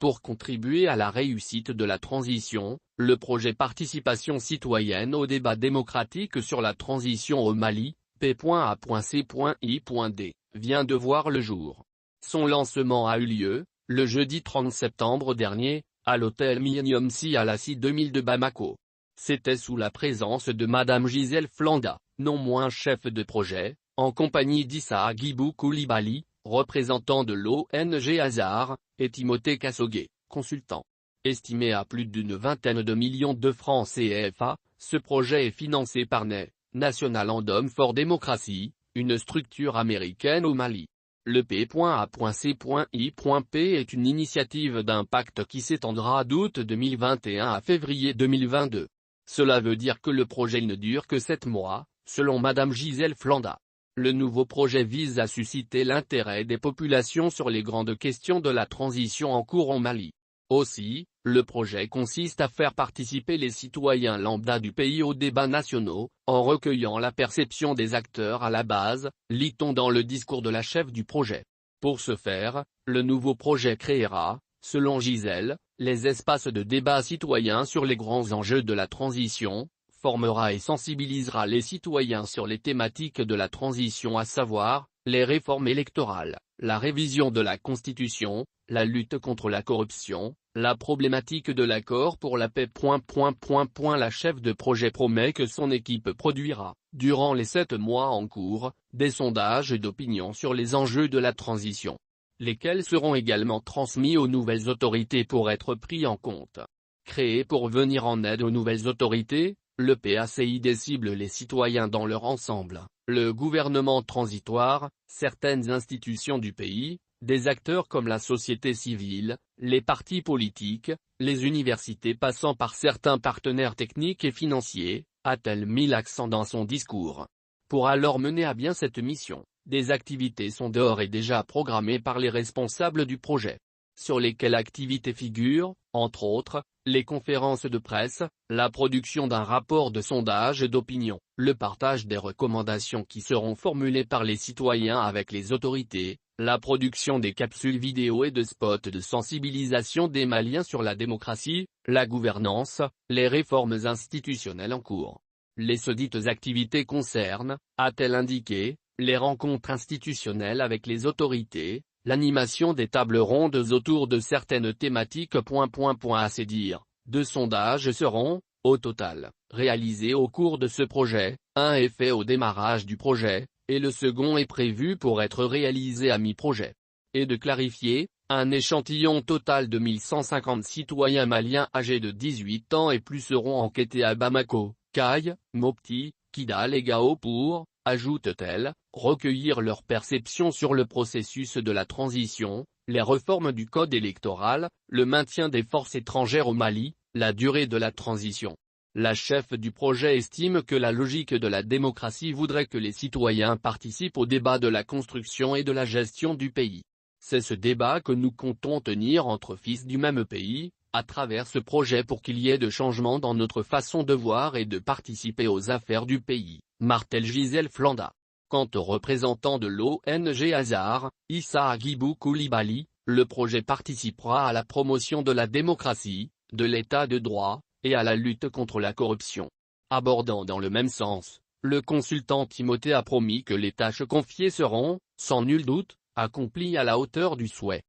Pour contribuer à la réussite de la transition, le projet Participation citoyenne au débat démocratique sur la transition au Mali, P.A.C.I.D, vient de voir le jour. Son lancement a eu lieu, le jeudi 30 septembre dernier, à l'hôtel Millennium Sea à la C2000 de Bamako. C'était sous la présence de Madame Gisèle Flanda, non moins chef de projet, en compagnie d'Issa Agibou Koulibaly, représentant de l'ONG Hazard, et Timothée Kassogué, consultant. Estimé à plus d'une vingtaine de millions de francs CFA, ce projet est financé par NED, National Endowment for Democracy, une structure américaine au Mali. Le P.A.C.I.P est une initiative d'impact qui s'étendra d'août 2021 à février 2022. Cela veut dire que le projet ne dure que 7 mois, selon Madame Gisèle Flanda. Le nouveau projet vise à susciter l'intérêt des populations sur les grandes questions de la transition en cours au Mali. Aussi, le projet consiste à faire participer les citoyens lambda du pays aux débats nationaux, en recueillant la perception des acteurs à la base, lit-on dans le discours de la chef du projet. Pour ce faire, le nouveau projet créera, selon Gisèle, les espaces de débat citoyens sur les grands enjeux de la transition, formera et sensibilisera les citoyens sur les thématiques de la transition, à savoir, les réformes électorales, la révision de la Constitution, la lutte contre la corruption, la problématique de l'accord pour la paix. La chef de projet promet que son équipe produira, durant les 7 mois en cours, des sondages d'opinion sur les enjeux de la transition, lesquels seront également transmis aux nouvelles autorités pour être pris en compte. Créé pour venir en aide aux nouvelles autorités, le PACID cible les citoyens dans leur ensemble, le gouvernement transitoire, certaines institutions du pays, des acteurs comme la société civile, les partis politiques, les universités passant par certains partenaires techniques et financiers, a-t-elle mis l'accent dans son discours. Pour alors mener à bien cette mission, des activités sont d'ores et déjà programmées par les responsables du projet. Sur lesquelles activités figurent, entre autres, les conférences de presse, la production d'un rapport de sondage d'opinion, le partage des recommandations qui seront formulées par les citoyens avec les autorités, la production des capsules vidéo et de spots de sensibilisation des Maliens sur la démocratie, la gouvernance, les réformes institutionnelles en cours. Les sodites activités concernent, a-t-elle indiqué, les rencontres institutionnelles avec les autorités, l'animation des tables rondes autour de certaines thématiques. À ses dires, 2 sondages seront, au total, réalisés au cours de ce projet, un est fait au démarrage du projet, et le second est prévu pour être réalisé à mi-projet. Et de clarifier, un échantillon total de 1150 citoyens maliens âgés de 18 ans et plus seront enquêtés à Bamako, Kayes, Mopti, Kidal et Gao pour, ajoute-t-elle, recueillir leurs perceptions sur le processus de la transition, les réformes du code électoral, le maintien des forces étrangères au Mali, la durée de la transition. La chef du projet estime que la logique de la démocratie voudrait que les citoyens participent au débat de la construction et de la gestion du pays. C'est ce débat que nous comptons tenir entre fils du même pays, à travers ce projet pour qu'il y ait de changements dans notre façon de voir et de participer aux affaires du pays, martèle Gisèle Flanda. Quant aux représentants de l'ONG Hazard, Issa Agibou Koulibaly, le projet participera à la promotion de la démocratie, de l'état de droit, et à la lutte contre la corruption. Abordant dans le même sens, le consultant Timothée a promis que les tâches confiées seront, sans nul doute, accomplies à la hauteur du souhait.